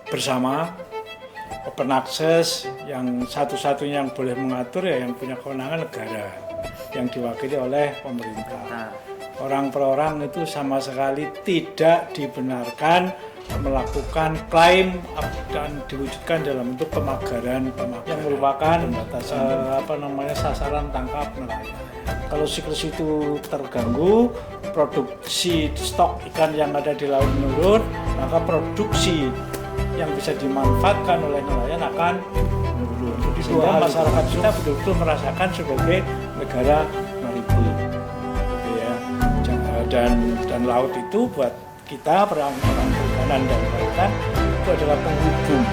bersama, open access, yang satu-satunya yang boleh mengatur ya yang punya kewenangan negara yang diwakili oleh pemerintah. Orang per orang itu sama sekali tidak dibenarkan melakukan klaim dan diwujudkan dalam bentuk pemagaran yang merupakan sasaran tangkap nelayan. Kalau siklus itu terganggu, produksi stok ikan yang ada di laut menurun, maka produksi yang bisa dimanfaatkan oleh nelayan akan menurun. Jadi sehingga masyarakat kita betul-betul merasakan sebagai negara maritim. Dan laut itu buat kita orang-orang perikanan dan kelautan itu adalah penghubung,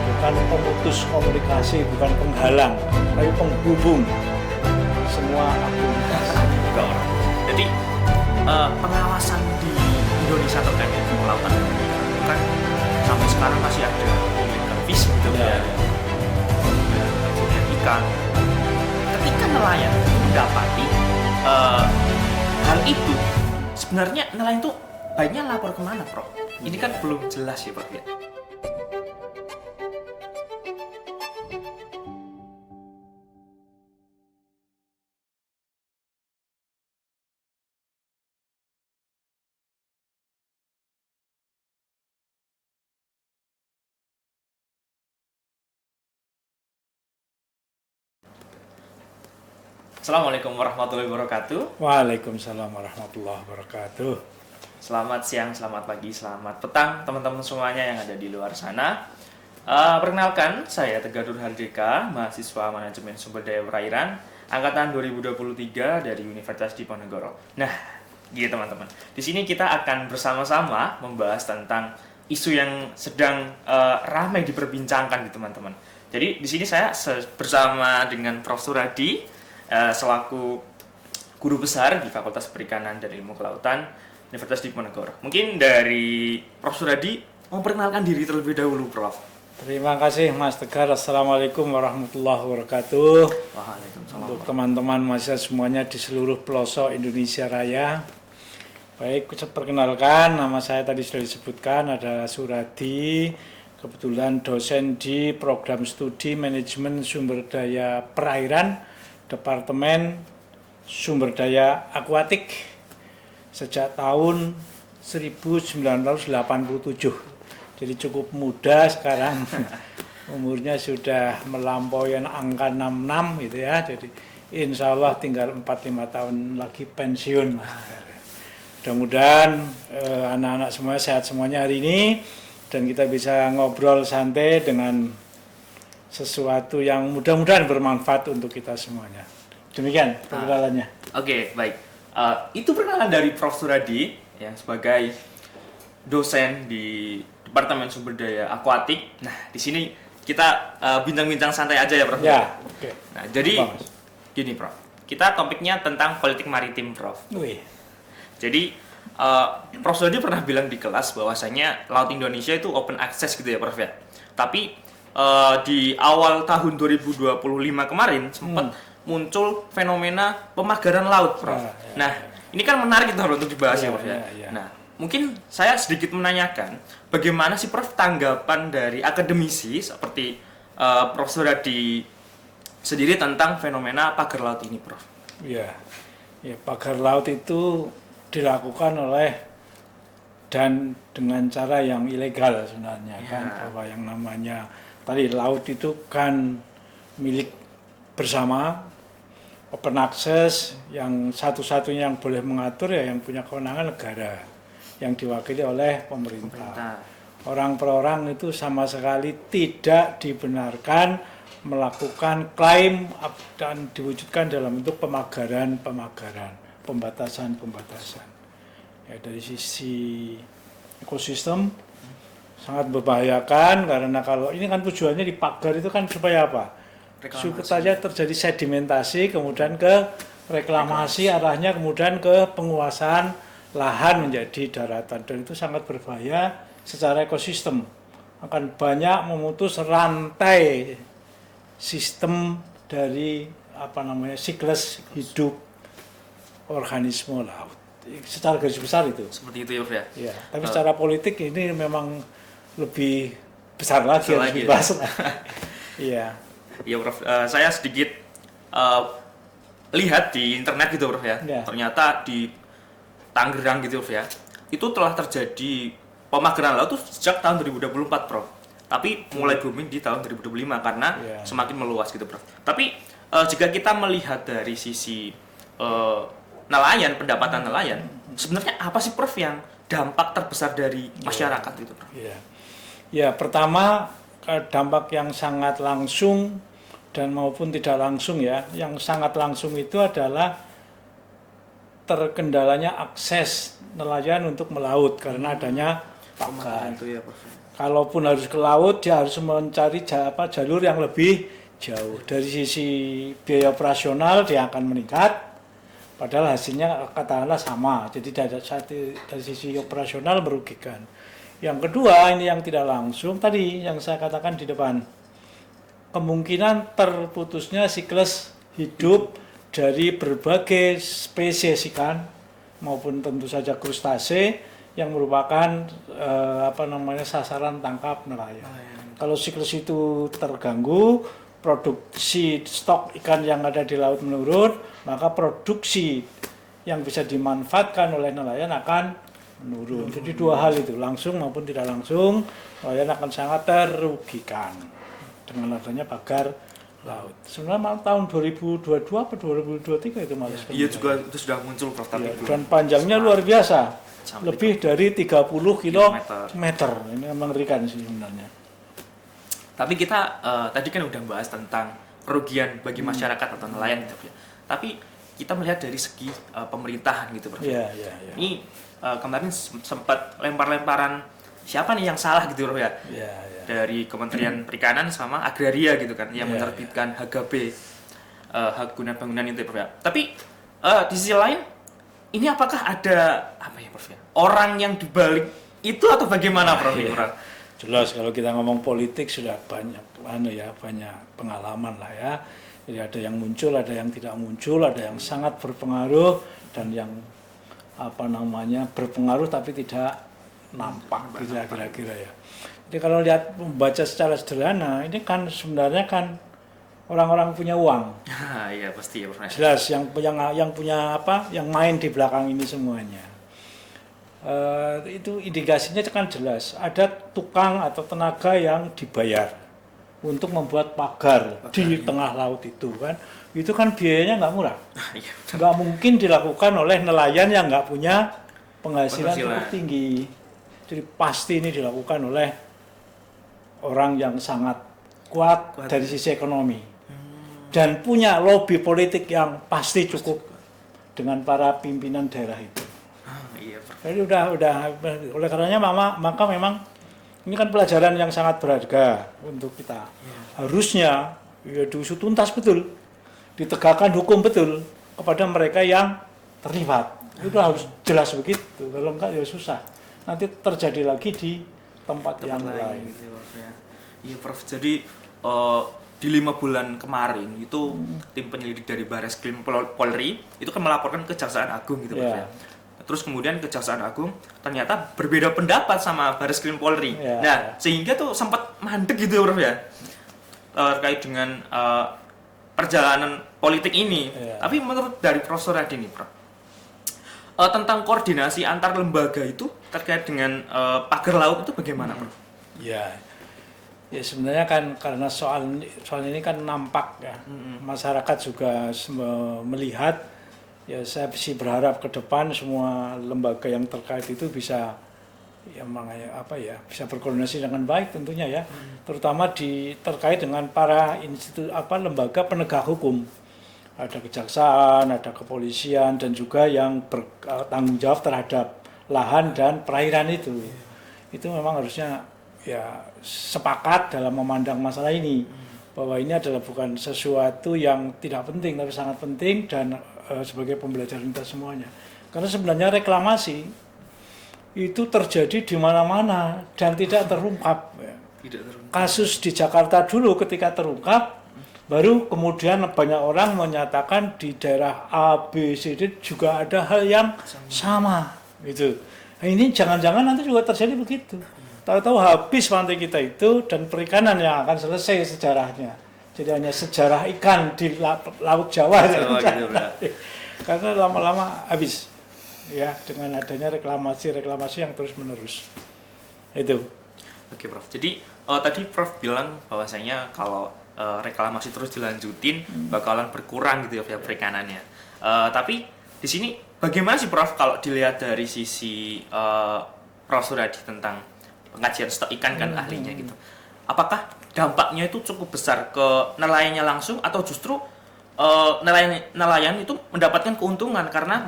bukan pemutus komunikasi, bukan penghalang, tapi penghubung semua aktivitas. Jadi pengawasan di Indonesia terkait dengan kelautan itu kan sampai sekarang masih ada illegal fish gitu ya. Ikan. Ketika nelayan mendapati hal itu, sebenarnya nelayan itu baiknya lapor kemana, Prof? Ini kan belum jelas ya, Prof ya. Assalamualaikum warahmatullahi wabarakatuh. Waalaikumsalam warahmatullahi wabarakatuh. Selamat siang, selamat pagi, selamat petang teman-teman semuanya yang ada di luar sana. Perkenalkan, saya Tegar Nurhaldika, mahasiswa Manajemen Sumber Daya Perairan angkatan 2023 dari Universitas Diponegoro. Nah, gitu teman-teman. Di sini kita akan bersama-sama membahas tentang isu yang sedang ramai diperbincangkan gitu teman-teman. Jadi di sini saya bersama dengan Prof. Suradi selaku guru besar di Fakultas Perikanan dan Ilmu Kelautan Universitas Diponegoro. Mungkin dari Prof. Suradi mau perkenalkan diri terlebih dahulu, Prof. Terima kasih Mas Tegar. Assalamualaikum warahmatullahi wabarakatuh. Waalaikumsalam. Untuk teman-teman mahasiswa semuanya di seluruh pelosok Indonesia Raya. Baik, perkenalkan, nama saya tadi sudah disebutkan, ada Suradi. Kebetulan dosen di program studi manajemen sumber daya perairan Departemen Sumber Daya Akuatik sejak tahun 1987. Jadi cukup muda sekarang. Umurnya sudah melampaui angka 66 gitu ya. Jadi insya Allah tinggal 4-5 tahun lagi pensiun. Mudah-mudahan anak-anak semuanya sehat semuanya hari ini dan kita bisa ngobrol santai dengan sesuatu yang mudah-mudahan bermanfaat untuk kita semuanya. Demikian perkenalannya. Oke, baik. Itu perkenalan dari Prof. Suradi yang sebagai dosen di Departemen Sumber Daya Akuatik. Nah, di sini kita bincang-bincang santai aja ya, Prof. Ya, oke. Nah, jadi gini, Prof. Kita topiknya tentang politik maritim, Prof. Wih. Jadi Prof. Suradi pernah bilang di kelas bahwasanya Laut Indonesia itu open access gitu ya, Prof ya. Tapi di awal tahun 2025 kemarin sempat muncul fenomena pemagaran laut, Prof. Nah, ini kan menarik itu untuk dibahas ya, Prof ya. Nah, mungkin saya sedikit menanyakan bagaimana sih, Prof, tanggapan dari akademisi seperti Prof. Suradi sendiri tentang fenomena pagar laut ini, Prof. Ya, pagar laut itu dilakukan oleh dan dengan cara yang ilegal sebenarnya kan, bahwa yang namanya tadi laut itu kan milik bersama, open access, yang satu-satunya yang boleh mengatur ya yang punya kewenangan negara yang diwakili oleh pemerintah. Orang per orang itu sama sekali tidak dibenarkan melakukan klaim dan diwujudkan dalam bentuk pemagaran, pembatasan. Ya, dari sisi ekosistem sangat membahayakan karena kalau ini kan tujuannya dipagar itu kan supaya apa? Supaya terjadi sedimentasi, kemudian ke reklamasi, arahnya kemudian ke penguasaan lahan menjadi daratan, dan itu sangat berbahaya secara ekosistem. Akan banyak memutus rantai sistem dari siklus hidup organisme laut. Secara garis besar itu. Seperti itu ya, Prof. Ya, tapi secara politik ini memang lebih besar lagi, Besar lebih lagi, bahas. Iya. Iya Prof, saya sedikit lihat di internet gitu Prof ya. Ya. Ternyata di Tangerang gitu Prof ya, itu telah terjadi pemageran laut tuh sejak tahun 2024 Prof. Tapi mulai booming di tahun 2025 karena semakin meluas gitu Prof. Tapi jika kita melihat dari sisi nelayan, pendapatan nelayan, sebenarnya apa sih Prof yang dampak terbesar dari masyarakat itu Prof? Iya. Ya, pertama dampak yang sangat langsung dan maupun tidak langsung ya. Yang sangat langsung itu adalah terkendalanya akses nelayan untuk melaut karena adanya pagar. Itu ya Prof. Kalaupun harus ke laut, dia harus mencari jalur yang lebih jauh. Dari sisi biaya operasional dia akan meningkat, padahal hasilnya katakanlah sama. Jadi dari sisi operasional merugikan. Yang kedua, ini yang tidak langsung tadi yang saya katakan di depan, kemungkinan terputusnya siklus hidup dari berbagai spesies ikan maupun tentu saja krustase yang merupakan sasaran tangkap nelayan. Kalau siklus itu terganggu, produksi stok ikan yang ada di laut menurun, maka produksi yang bisa dimanfaatkan oleh nelayan akan menurun. Jadi dua hal itu, langsung maupun tidak langsung, nelayan akan sangat terugikan dengan adanya pagar laut. Sebenarnya tahun 2022 atau 2023 itu malah. Iya juga itu sudah muncul Prof. Tapi dan panjangnya luar biasa. Lebih dari 30 kilometer. Ini mengerikan sih sebenarnya. Tapi kita tadi kan udah bahas tentang kerugian bagi masyarakat atau nelayan gitu ya. Tapi kita melihat dari segi pemerintahan gitu Prof. Iya. Ini kemarin sempat lempar-lemparan siapa nih yang salah gitu Prof ya. Iya. Dari Kementerian Perikanan sama Agraria gitu kan yang menerbitkan HGB, hak guna bangunan itu Prof ya. Tapi di sisi lain ini apakah ada apa ya Prof ya? Orang yang dibalik itu atau bagaimana Prof? Jelas kalau kita ngomong politik sudah banyak banyak pengalaman lah ya. Jadi ada yang muncul, ada yang tidak muncul, ada yang sangat berpengaruh dan yang berpengaruh tapi tidak nampak kira-kira ya. Jadi kalau lihat membaca secara sederhana, ini kan sebenarnya kan orang-orang punya uang. Iya pasti ya Prof. Jelas yang punya yang main di belakang ini semuanya. Itu indikasinya kan jelas. Ada tukang atau tenaga yang dibayar untuk membuat pagar di tengah laut itu kan. Itu kan biayanya nggak murah. Nggak mungkin dilakukan oleh nelayan yang nggak punya penghasilan cukup tinggi. Jadi pasti ini dilakukan oleh orang yang sangat kuat dari sisi ekonomi. Dan punya lobby politik yang pasti cukup dengan para pimpinan daerah itu. Jadi udah oleh karenanya maka memang ini kan pelajaran yang sangat berharga untuk kita. Harusnya ya diusut tuntas betul, ditegakkan hukum betul kepada mereka yang terlibat. Itu harus jelas begitu. Kalau enggak ya susah. Nanti terjadi lagi di tempat yang lain. Gitu, ya. Iya Prof. Jadi di 5 bulan kemarin itu tim penyelidik dari Bareskrim Polri itu kan melaporkan ke Kejaksaan Agung gitu Prof. Terus kemudian Kejaksaan Agung ternyata berbeda pendapat sama Bareskrim Polri. Nah, sehingga tuh sempat mandek gitu Prof ya. Terkait dengan perjalanan politik ini. Tapi menurut dari Profesor Adi nih Prof, tentang koordinasi antar lembaga itu terkait dengan pagar laut itu bagaimana Prof? Ya sebenarnya kan karena soal ini kan nampak ya. Masyarakat juga melihat. Ya saya sih berharap ke depan semua lembaga yang terkait itu bisa bisa berkoordinasi dengan baik tentunya ya. Terutama terkait dengan para lembaga penegak hukum. Ada kejaksaan, ada kepolisian dan juga yang bertanggung jawab terhadap lahan dan perairan itu. Itu memang harusnya ya sepakat dalam memandang masalah ini bahwa ini adalah bukan sesuatu yang tidak penting tapi sangat penting dan sebagai pembelajaran kita semuanya. Karena sebenarnya reklamasi itu terjadi di mana-mana dan tidak terungkap. Kasus di Jakarta dulu ketika terungkap, baru kemudian banyak orang menyatakan di daerah A, B, C, D juga ada hal yang sama. Gitu. Nah, ini jangan-jangan nanti juga terjadi begitu. tahu-tahu habis pantai kita itu dan perikanan yang akan selesai sejarahnya. Jadi hanya sejarah ikan di Laut Jawa. Gitu, Karena lama-lama habis ya dengan adanya reklamasi yang terus-menerus. Itu. Oke, Prof. Jadi tadi Prof bilang bahwasanya kalau reklamasi terus dilanjutin bakalan berkurang gitu ya perikanannya. Tapi di sini bagaimana sih Prof kalau dilihat dari sisi Prof Suradi tentang pengajian stok ikan kan ahlinya gitu. Apakah dampaknya itu cukup besar ke nelayannya langsung atau justru nelayan itu mendapatkan keuntungan karena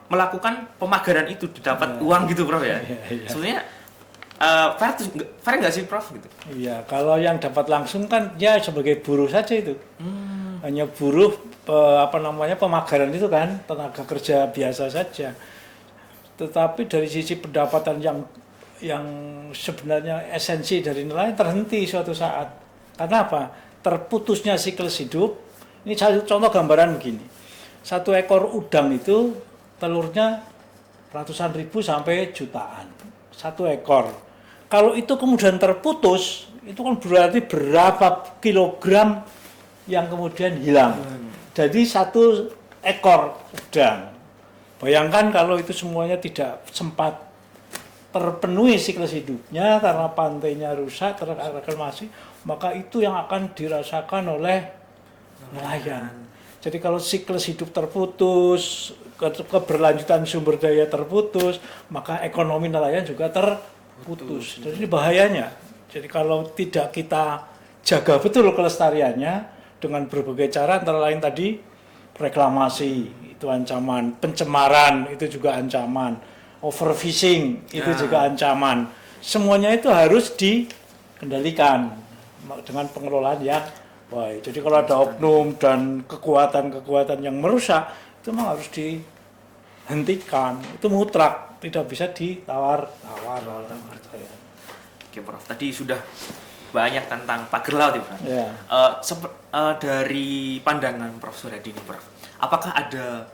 melakukan pemagaran itu didapat uang gitu Prof ya? Sebenarnya fair nggak sih Prof gitu? Iya, kalau yang dapat langsung kan ya sebagai buruh saja itu. Hanya buruh pemagaran itu kan tenaga kerja biasa saja. Tetapi dari sisi pendapatan yang sebenarnya esensi dari nelayan terhenti suatu saat. Karena apa? Terputusnya siklus hidup. Ini contoh gambaran begini. 1 ekor udang itu telurnya ratusan ribu sampai jutaan. 1 ekor. Kalau itu kemudian terputus, itu kan berarti berapa kilogram yang kemudian hilang. Jadi 1 ekor udang. Bayangkan kalau itu semuanya tidak sempat terpenuhi siklus hidupnya karena pantainya rusak, terreklamasi, maka itu yang akan dirasakan oleh nelayan. Jadi kalau siklus hidup terputus, keberlanjutan sumber daya terputus, maka ekonomi nelayan juga terputus. Jadi ini bahayanya. Jadi kalau tidak kita jaga betul kelestariannya dengan berbagai cara, antara lain tadi reklamasi itu ancaman, pencemaran itu juga ancaman, overfishing itu juga ancaman. Semuanya itu harus dikendalikan dengan pengelolaan yang baik. Jadi kalau ada oknum dan kekuatan-kekuatan yang merusak, itu memang harus dihentikan. Itu mutlak, tidak bisa ditawar-tawar. Oke Prof, tadi sudah banyak tentang pagar laut ya Prof. Ya. Dari pandangan Prof Suradi ini Prof, apakah ada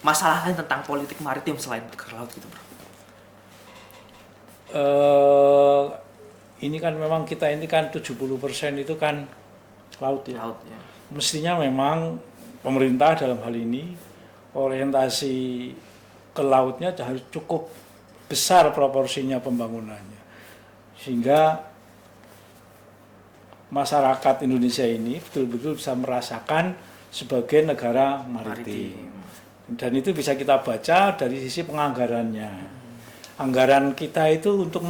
masalah lain tentang politik maritim selain pagar laut gitu Prof? Ini kan memang kita ini kan 70% itu kan laut ya. Laut ya. Mestinya memang pemerintah dalam hal ini orientasi ke lautnya harus cukup besar proporsinya pembangunannya. Sehingga masyarakat Indonesia ini betul-betul bisa merasakan sebagai negara maritim. Dan itu bisa kita baca dari sisi penganggarannya. Anggaran kita itu untuk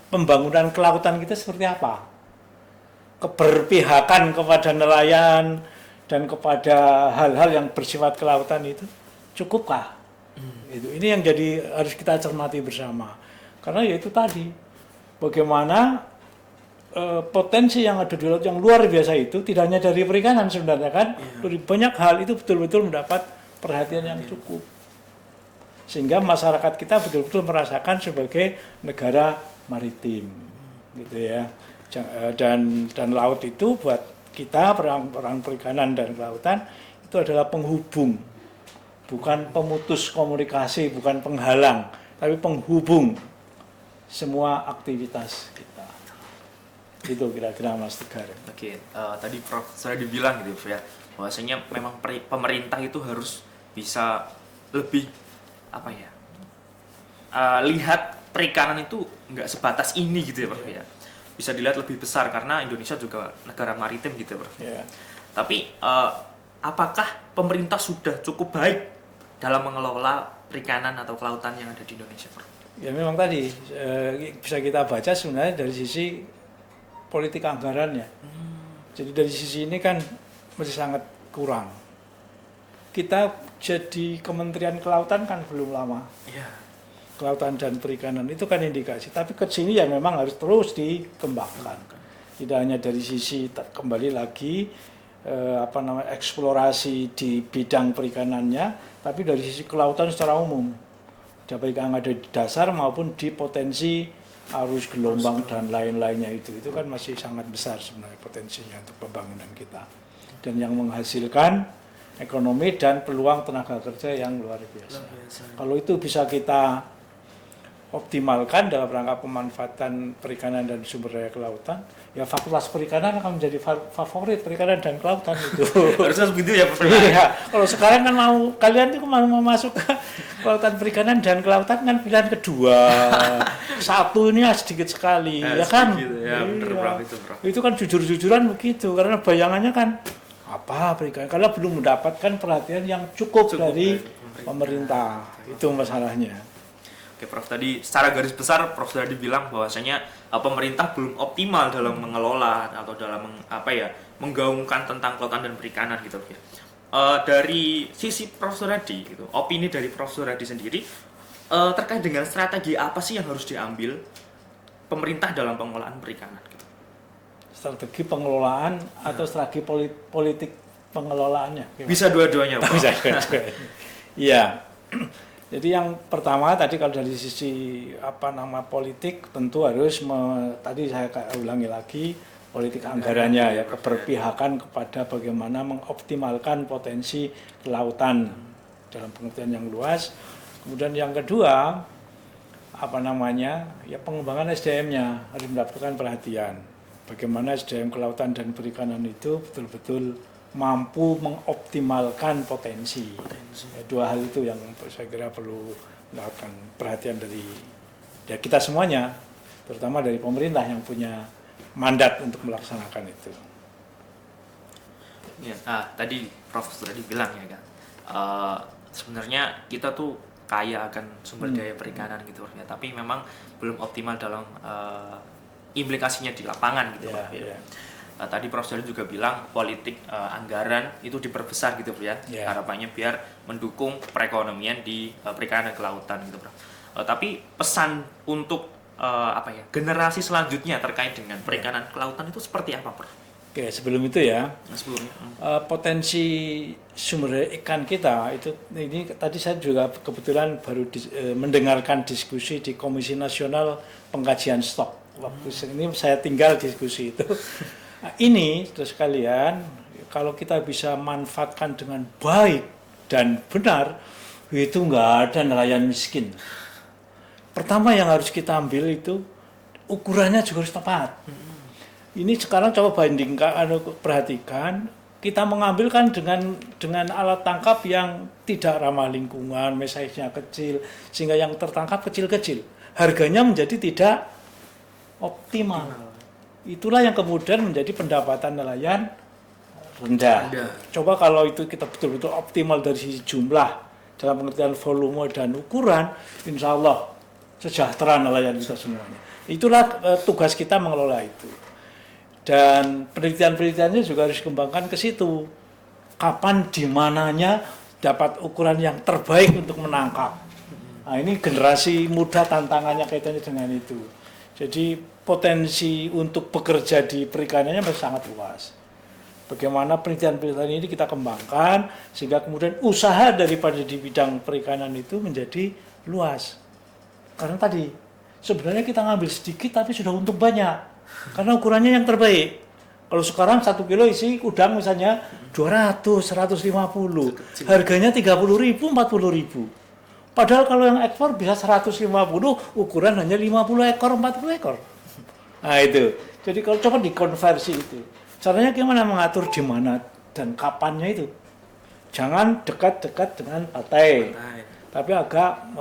pembangunan kelautan kita seperti apa? Keberpihakan kepada nelayan dan kepada hal-hal yang bersifat kelautan itu cukupkah? Ini yang jadi harus kita cermati bersama. Karena ya itu tadi, bagaimana potensi yang ada di laut yang luar biasa itu tidak hanya dari perikanan sebenarnya kan, dari banyak hal itu betul-betul mendapat perhatian yang cukup. Sehingga masyarakat kita betul-betul merasakan sebagai negara maritim, gitu ya. Dan laut itu buat kita orang perikanan dan kelautan itu adalah penghubung, bukan pemutus komunikasi, bukan penghalang, tapi penghubung semua aktivitas kita. Itu kira-kira Mas Tegar. Oke, tadi Prof sudah dibilang gitu ya, bahwasanya memang pemerintah itu harus bisa lebih lihat perikanan itu nggak sebatas ini gitu ya Prof ya. Bisa dilihat lebih besar karena Indonesia juga negara maritim gitu ya Prof. Yeah. Tapi apakah pemerintah sudah cukup baik dalam mengelola perikanan atau kelautan yang ada di Indonesia Prof? Ya memang tadi bisa kita baca sebenarnya dari sisi politik anggarannya. Jadi dari sisi ini kan masih sangat kurang. Kita jadi Kementerian Kelautan kan belum lama. Iya. Kelautan dan perikanan itu kan indikasi. Tapi ke sini ya memang harus terus dikembangkan. Tidak hanya dari sisi kembali lagi eksplorasi di bidang perikanannya, tapi dari sisi kelautan secara umum. Baik yang ada di dasar maupun di potensi arus gelombang dan lain-lainnya itu kan masih sangat besar sebenarnya potensinya untuk pembangunan kita. Dan yang menghasilkan ekonomi dan peluang tenaga kerja yang luar biasa. Kalau itu bisa kita optimalkan dalam rangka pemanfaatan perikanan dan sumber daya kelautan, ya fakultas perikanan akan menjadi favorit perikanan dan kelautan itu. Harusnya begitu ya Prof. Iya, kalau sekarang kan kalian itu mau masuk ke kelautan perikanan dan kelautan kan pilihan kedua. Satu ini sedikit sekali, ya kan? Ya, bener, Iya. Prof, itu Prof. Itu kan jujur-jujuran begitu, karena bayangannya kan apa perikanan, karena belum mendapatkan perhatian yang cukup dari pemerintah. Itu masalahnya. Oke Prof, tadi secara garis besar Prof sudah dibilang bahwasanya pemerintah belum optimal dalam mengelola atau dalam menggaungkan tentang kelautan dan perikanan gitu ya. Dari sisi Prof Suradi gitu, opini dari Prof Suradi sendiri terkait dengan strategi apa sih yang harus diambil pemerintah dalam pengelolaan perikanan gitu. Strategi pengelolaan atau strategi politik pengelolaannya? Bisa dua-duanya Prof. Bisa dua-duanya. Iya. Jadi yang pertama tadi kalau dari sisi politik tentu harus tadi saya ulangi lagi politik anggarannya ya, keberpihakan kepada bagaimana mengoptimalkan potensi kelautan dalam pengertian yang luas. Kemudian yang kedua ya pengembangan SDM-nya harus mendapatkan perhatian. Bagaimana SDM kelautan dan perikanan itu betul-betul mampu mengoptimalkan potensi. Ya, dua hal itu yang saya kira perlu mendapatkan perhatian dari kita semuanya, terutama dari pemerintah yang punya mandat untuk melaksanakan itu. Ya, tadi Prof sudah dibilang ya kan, sebenarnya kita tuh kaya akan sumber daya perikanan gitu ya, tapi memang belum optimal dalam implikasinya di lapangan gitu Prof ya. Tadi Prof Suradi juga bilang politik anggaran itu diperbesar gitu ya, harapannya biar mendukung perekonomian di perikanan dan kelautan gitu Prof. Tapi pesan untuk generasi selanjutnya terkait dengan perikanan kelautan itu seperti apa Prof? Oke, sebelum itu ya, potensi sumber daya ikan kita ini tadi saya juga kebetulan baru mendengarkan diskusi di Komisi Nasional Pengkajian Stok. Waktu ini saya tinggal diskusi itu. Nah, ini terus sekalian, kalau kita bisa manfaatkan dengan baik dan benar, itu nggak ada nelayan miskin. Pertama yang harus kita ambil itu ukurannya juga harus tepat. Ini sekarang coba bandingkan, perhatikan, kita mengambilkan dengan alat tangkap yang tidak ramah lingkungan, size-nya kecil, sehingga yang tertangkap kecil-kecil. Harganya menjadi tidak optimal. Itulah yang kemudian menjadi pendapatan nelayan rendah. Coba kalau itu kita betul-betul optimal dari sisi jumlah, dalam pengertian volume dan ukuran, insya Allah sejahtera nelayan kita semuanya. Itulah tugas kita mengelola itu. Dan penelitian-penelitiannya juga harus dikembangkan ke situ. Kapan, di mananya dapat ukuran yang terbaik untuk menangkap. Nah, ini generasi muda tantangannya kaitannya dengan itu. Jadi potensi untuk bekerja di perikanannya masih sangat luas. Bagaimana penelitian-penelitian ini kita kembangkan sehingga kemudian usaha daripada di bidang perikanan itu menjadi luas. Karena tadi sebenarnya kita ngambil sedikit tapi sudah untung banyak. Karena ukurannya yang terbaik. Kalau sekarang 1 kilo isi udang misalnya 200, 150. Harganya 30.000, 40.000. Padahal kalau yang ekspor bisa 150, ukuran hanya 50 ekor, 40 ekor. Nah itu. Jadi kalau coba dikonversi itu. Caranya gimana mengatur di mana dan kapannya itu. Jangan dekat-dekat dengan pantai. Tapi agak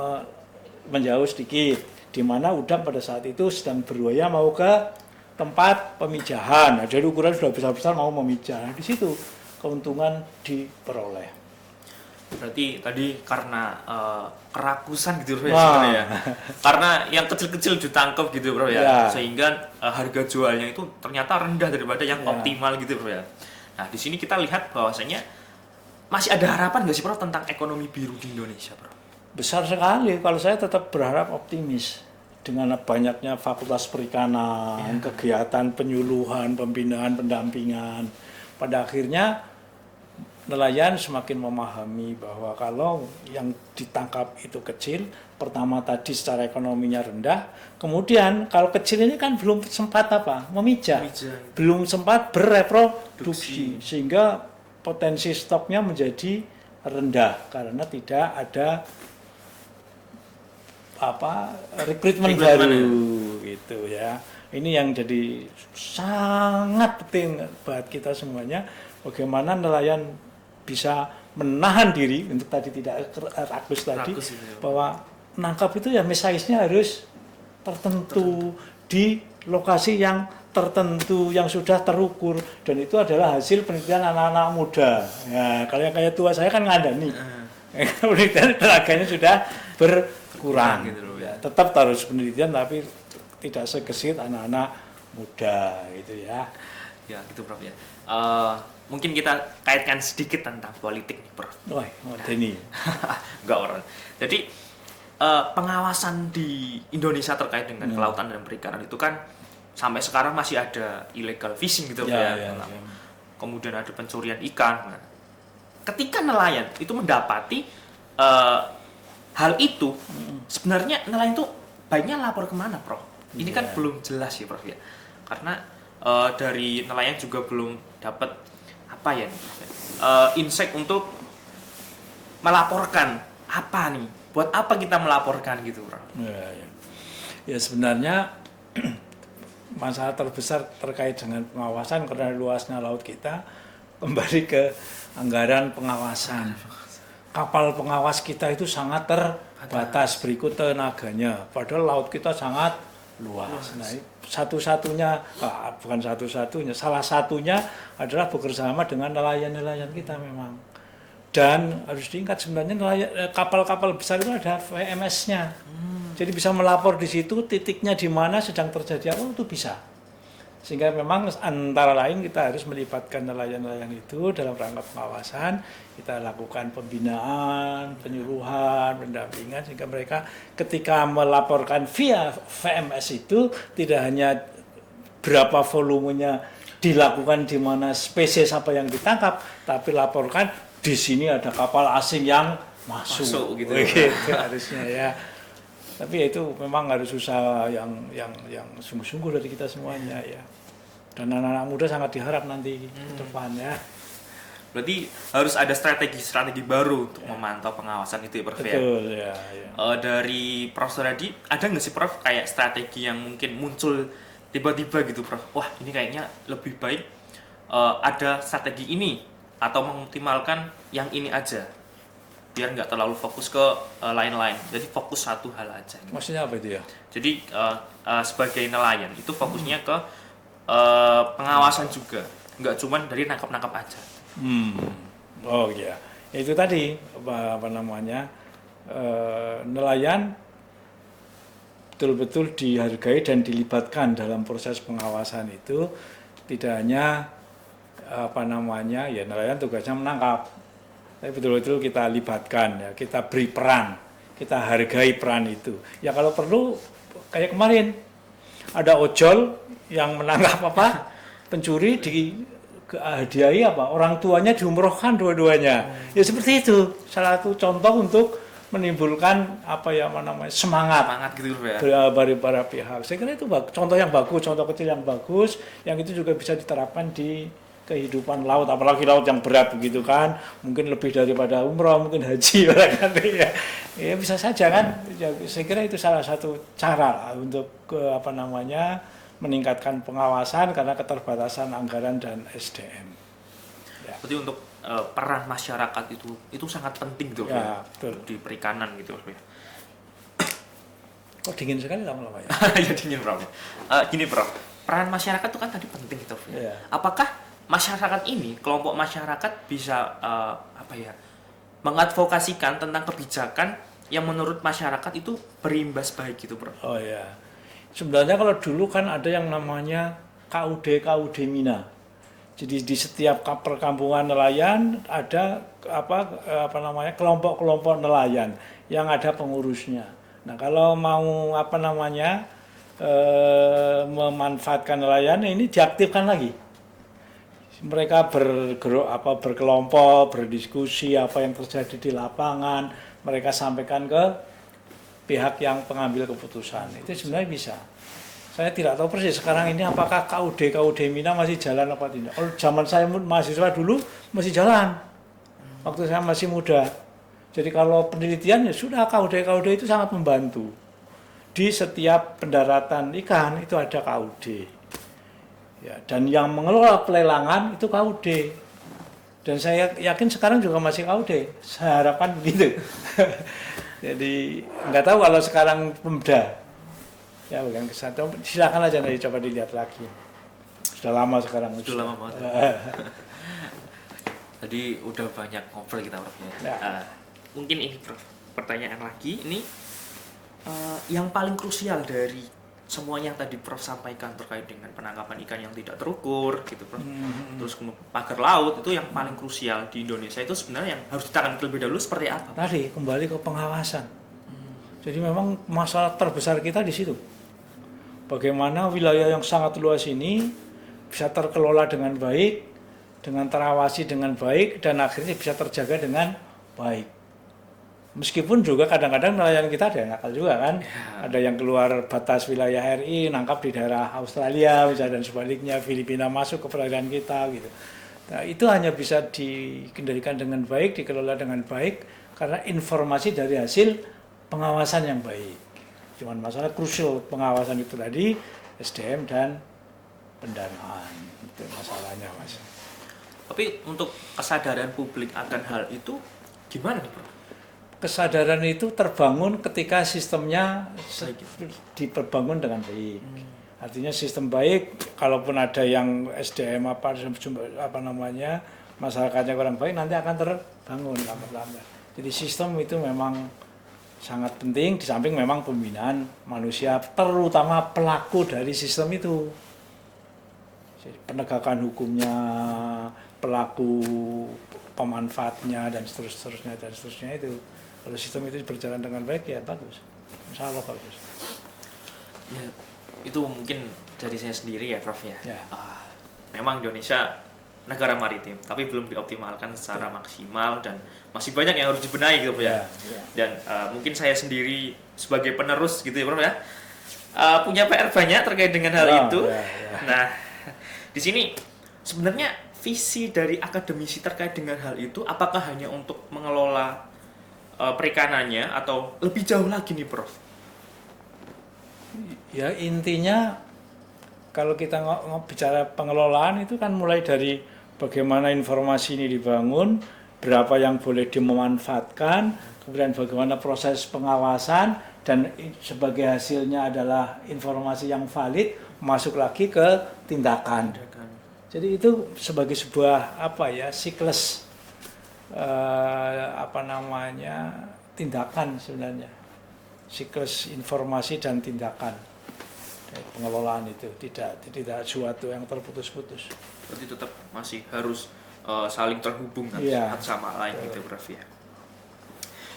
menjauh sedikit. Di mana udang pada saat itu sedang berbuaya mau ke tempat pemijahan. Nah, jadi ukuran sudah besar-besar mau memijah. Nah, di situ keuntungan diperoleh. Berarti tadi karena kerakusan gitu Bro ya sebenarnya ya. Karena yang kecil-kecil ditangkap gitu Bro ya. Sehingga harga jualnya itu ternyata rendah daripada yang optimal gitu Bro ya. Nah, di sini kita lihat bahwasanya masih ada harapan nggak sih Bro tentang ekonomi biru di Indonesia Bro? Besar sekali. Kalau saya tetap berharap optimis dengan banyaknya fakultas perikanan, kegiatan penyuluhan, pembinaan, pendampingan. Pada akhirnya nelayan semakin memahami bahwa kalau yang ditangkap itu kecil, pertama tadi secara ekonominya rendah, kemudian kalau kecil ini kan belum sempat memijah, belum sempat bereproduksi, sehingga potensi stoknya menjadi rendah karena tidak ada rekrutmen baru gitu ya. Ini yang jadi sangat penting buat kita semuanya, bagaimana nelayan bisa menahan diri untuk tadi tidak rakus tadi, bahwa menangkap itu ya size-nya harus tertentu di lokasi yang tertentu yang sudah terukur, dan itu adalah hasil penelitian anak-anak muda. Ya, kalau yang kayak tua saya kan ngandani. Penelitian tenaganya sudah berkurang gitu loh ya. Tetap harus penelitian tapi tidak segesit anak-anak muda gitu ya. Ya gitu Prof ya. Mungkin kita kaitkan sedikit tentang politik nih Prof. Wah, ini. Enggak orang. Jadi pengawasan di Indonesia terkait dengan kelautan dan perikanan itu kan sampai sekarang masih ada illegal fishing gitu ya. Kemudian ada pencurian ikan. Nah, ketika nelayan itu mendapati hal itu, sebenarnya nelayan itu baiknya lapor kemana Prof? Ini kan belum jelas ya Prof ya. Karena dari nelayan juga belum dapat apa ya insight untuk melaporkan apa nih, buat apa kita melaporkan gitu Prof? Ya sebenarnya masalah terbesar terkait dengan pengawasan karena luasnya laut kita kembali ke anggaran pengawasan. Kapal pengawas kita itu sangat terbatas berikut tenaganya, padahal laut kita sangat luas. Nah, salah satunya adalah bekerjasama dengan nelayan-nelayan kita memang. Dan harus diingat sebenarnya kapal-kapal besar itu ada VMS-nya. Jadi bisa melapor di situ titiknya di mana sedang terjadi apa itu bisa. Sehingga memang antara lain kita harus melibatkan nelayan-nelayan itu dalam rangka pengawasan. Kita lakukan pembinaan, penyuluhan, pendampingan sehingga mereka ketika melaporkan via VMS itu tidak hanya berapa volumenya dilakukan di mana spesies apa yang ditangkap, tapi laporkan di sini ada kapal asing yang masuk gitu. Gitu harusnya ya. Tapi itu memang harus usaha yang sungguh-sungguh dari kita semuanya ya. Dan anak-anak muda sangat diharap nanti ke depan ya. Berarti harus ada strategi baru untuk memantau pengawasan itu ya Prof ya? Betul ya. Dari Prof Suradi, ada nggak sih Prof kayak strategi yang mungkin muncul tiba-tiba gitu Prof? Wah ini kayaknya lebih baik ada strategi ini atau mengoptimalkan yang ini aja biar nggak terlalu fokus ke lain-lain, jadi fokus satu hal aja. Maksudnya apa itu ya? Jadi sebagai nelayan itu fokusnya ke pengawasan juga, nggak cuma dari nangkap-nangkap aja. Oh iya, itu tadi apa namanya nelayan betul-betul dihargai dan dilibatkan dalam proses pengawasan itu. Tidak hanya apa namanya ya nelayan tugasnya menangkap, tapi betul-betul kita libatkan ya, kita beri peran, kita hargai peran itu. Ya kalau perlu kayak kemarin ada ojol yang menangkap pencuri dihadiahi orang tuanya diumrohkan dua-duanya. Ya seperti itu salah satu contoh untuk menimbulkan semangat gitu ya dari para pihak. Saya kira itu contoh yang bagus, contoh kecil yang bagus, yang itu juga bisa diterapkan di kehidupan laut, apalagi laut yang berat begitu kan, mungkin lebih daripada umroh, mungkin haji ya. Ya bisa saja kan. Ya, saya kira itu salah satu cara untuk meningkatkan pengawasan karena keterbatasan anggaran dan SDM. Ya. Berarti untuk peran masyarakat itu sangat penting tuh ya, di perikanan gitu ya. Kok dingin sekali lama-lama ya? Ya dingin Prof. Gini Prof, peran masyarakat itu kan tadi penting gitu ya. Apakah masyarakat ini, kelompok masyarakat bisa mengadvokasikan tentang kebijakan yang menurut masyarakat itu berimbas baik gitu Prof? Oh ya, sebenarnya kalau dulu kan ada yang namanya KUD Mina. Jadi di setiap perkampungan nelayan ada kelompok-kelompok nelayan yang ada pengurusnya. Nah kalau mau memanfaatkan nelayan ini diaktifkan lagi. Mereka berkelompok, berdiskusi apa yang terjadi di lapangan, mereka sampaikan ke pihak yang pengambil keputusan. Itu sebenarnya bisa. Saya tidak tahu persis sekarang ini apakah KUD Mina masih jalan apa tidak. Kalau zaman saya mahasiswa dulu masih jalan, waktu saya masih muda. Jadi kalau penelitian ya sudah KUD itu sangat membantu. di setiap pendaratan ikan itu ada KUD. Ya, dan yang mengelola pelelangan itu KUD. Dan saya yakin sekarang juga masih KUD. Saya harapkan begitu. Jadi nggak tahu kalau sekarang Pemda. Ya bukan kesatuan. Silakan aja nanti coba dilihat lagi. Sudah lama sekarang. Sudah lama banget. Tadi udah banyak ngobrol kita Prof. Ya. Mungkin ini Prof, pertanyaan lagi. Ini yang paling krusial dari semuanya yang tadi Prof sampaikan terkait dengan penangkapan ikan yang tidak terukur gitu Prof. Terus pagar laut itu yang paling krusial di Indonesia itu sebenarnya yang harus ditangani terlebih dahulu seperti apa? Tadi kembali ke pengawasan. Jadi memang masalah terbesar kita di situ. Bagaimana wilayah yang sangat luas ini bisa terkelola dengan baik, dengan terawasi dengan baik, dan akhirnya bisa terjaga dengan baik. Meskipun juga kadang-kadang nelayan kita ada yang nakal juga kan, ada yang keluar batas wilayah RI, nangkap di daerah Australia misalnya, dan sebaliknya Filipina masuk ke perairan kita gitu. Nah, itu hanya bisa dikendalikan dengan baik, dikelola dengan baik, karena informasi dari hasil pengawasan yang baik. Cuman masalah krusial pengawasan itu tadi, SDM dan pendanaan, itu masalahnya Mas. Tapi untuk kesadaran publik akan hal itu gimana nih Prof? Kesadaran itu terbangun ketika sistemnya diperbangun dengan baik. Artinya sistem baik, kalaupun ada yang SDM apa namanya masyarakatnya kurang baik, nanti akan terbangun lambat-lambat. Jadi sistem itu memang sangat penting, di samping memang pembinaan manusia, terutama pelaku dari sistem itu. Jadi penegakan hukumnya, pelaku pemanfaatnya, dan seterusnya itu. Kalau sistem itu berjalan dengan baik, ya bagus. Insya Allah bagus. Ya, itu mungkin dari saya sendiri ya Prof ya. Ya. Memang Indonesia negara maritim, tapi belum dioptimalkan secara maksimal dan masih banyak yang harus dibenahi gitu ya. Dan mungkin saya sendiri sebagai penerus gitu ya Prof ya, punya PR banyak terkait dengan hal itu. Nah, di sini sebenarnya visi dari akademisi terkait dengan hal itu, apakah hanya untuk mengelola perikanannya atau lebih jauh lagi nih Prof? Ya intinya kalau kita bicara pengelolaan itu kan mulai dari bagaimana informasi ini dibangun, berapa yang boleh dimanfaatkan, kemudian bagaimana proses pengawasan, dan sebagai hasilnya adalah informasi yang valid, masuk lagi ke tindakan. Jadi itu sebagai sebuah siklus tindakan sebenarnya, siklus informasi dan tindakan. Pengelolaan itu tidak suatu yang terputus-putus. Berarti tetap masih harus saling terhubung kan satu sama lain gitu Prof ya.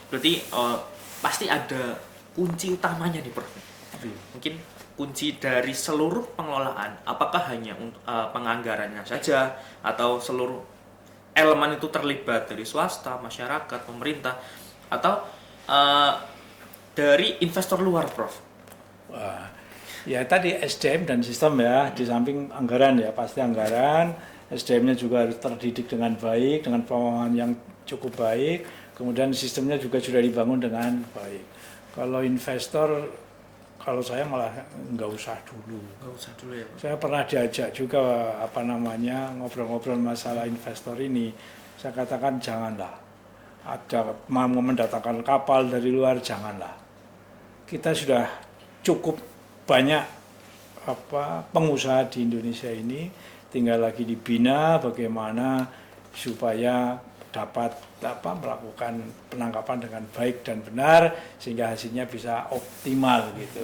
Berarti pasti ada kunci utamanya nih Prof. Mungkin kunci dari seluruh pengelolaan, apakah hanya untuk penganggarannya saja atau seluruh elemen itu terlibat dari swasta, masyarakat, pemerintah, atau dari investor luar Prof? Ya tadi SDM dan sistem ya, di samping anggaran ya, pasti anggaran, SDM-nya juga harus terdidik dengan baik, dengan pemahaman yang cukup baik, kemudian sistemnya juga sudah dibangun dengan baik. Kalau investor, kalau saya malah nggak usah dulu. Nggak usah dulu ya Pak? Saya pernah diajak juga ngobrol-ngobrol masalah investor ini, saya katakan janganlah, ada mau mendatangkan kapal dari luar, janganlah. Kita sudah cukup banyak pengusaha di Indonesia ini, tinggal lagi dibina bagaimana supaya dapat melakukan penangkapan dengan baik dan benar sehingga hasilnya bisa optimal gitu.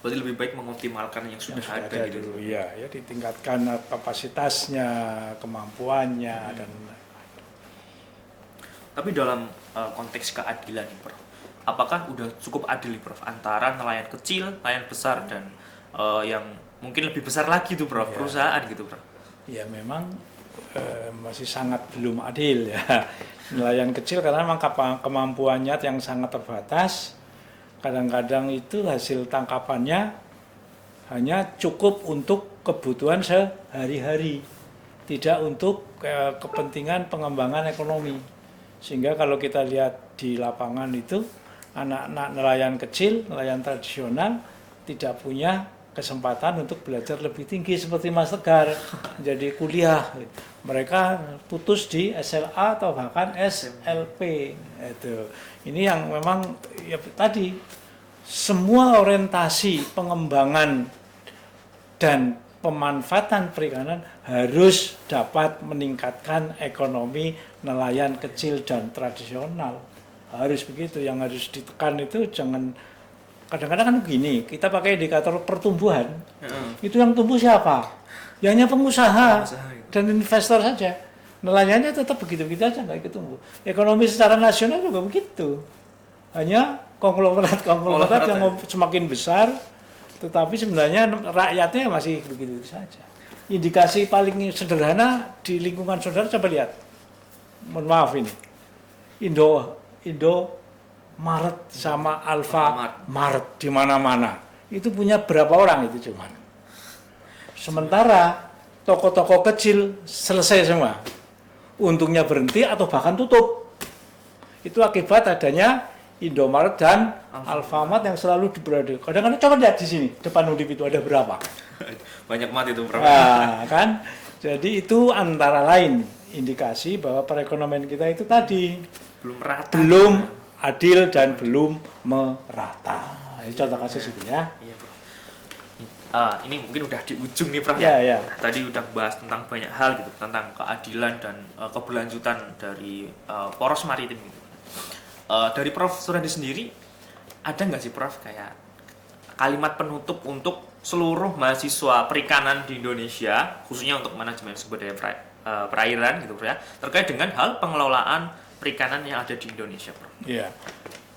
Berarti lebih baik mengoptimalkan yang sudah ada gitu. Dulu, ya ditingkatkan kapasitasnya, kemampuannya dan. Tapi dalam konteks keadilan nih Prof, apakah udah cukup adil nih Prof antara nelayan kecil, nelayan besar, dan yang mungkin lebih besar lagi tuh Prof, perusahaan gitu Prof? Ya memang masih sangat belum adil ya. Nelayan kecil karena memang kemampuannya yang sangat terbatas. Kadang-kadang itu hasil tangkapannya hanya cukup untuk kebutuhan sehari-hari, tidak untuk kepentingan pengembangan ekonomi. Sehingga kalau kita lihat di lapangan itu anak-anak nelayan kecil, nelayan tradisional tidak punya kesempatan untuk belajar lebih tinggi seperti Mas Tegar, jadi kuliah. Mereka putus di SLA atau bahkan SLP. Ini yang memang ya tadi semua orientasi pengembangan dan pemanfaatan perikanan harus dapat meningkatkan ekonomi nelayan kecil dan tradisional. Harus begitu, yang harus ditekan itu jangan, kadang-kadang kan begini, kita pakai indikator pertumbuhan, itu yang tumbuh siapa? Ya hanya pengusaha dan investor saja. Nelayannya tetap begitu-begitu aja, nggak ikut tumbuh. Ekonomi secara nasional juga begitu, hanya konglomerat yang semakin besar, tetapi sebenarnya rakyatnya masih begitu saja. Indikasi paling sederhana di lingkungan saudara, coba lihat. Mohon maaf ini. Indomaret sama Alfamart di mana-mana. Itu punya berapa orang itu cuman. Sementara toko-toko kecil selesai semua. Untungnya berhenti atau bahkan tutup. Itu akibat adanya Indomaret dan Alfamart yang selalu berada. Kadang-kadang coba lihat di sini, depan Undip itu ada berapa? Banyak banget itu berapa? Nah, kan? Jadi itu antara lain indikasi bahwa perekonomian kita itu tadi Belum merata. belum adil dan belum merata. Ini contoh kasus itu ya. Iya, Bro. Ini mungkin udah di ujung nih, Prof. Ya. Tadi udah bahas tentang banyak hal gitu, tentang keadilan dan keberlanjutan dari poros maritim gitu. Dari Prof. Suradi sendiri, ada nggak sih Prof. kayak kalimat penutup untuk seluruh mahasiswa perikanan di Indonesia, khususnya untuk manajemen sumber daya perairan gitu, Prof, ya, terkait dengan hal pengelolaan perikanan yang ada di Indonesia, Prof? Ya.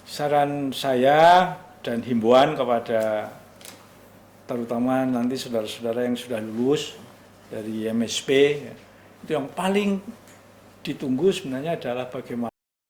Saran saya dan himbauan kepada terutama nanti saudara-saudara yang sudah lulus dari MSP, ya, itu yang paling ditunggu sebenarnya adalah bagaimana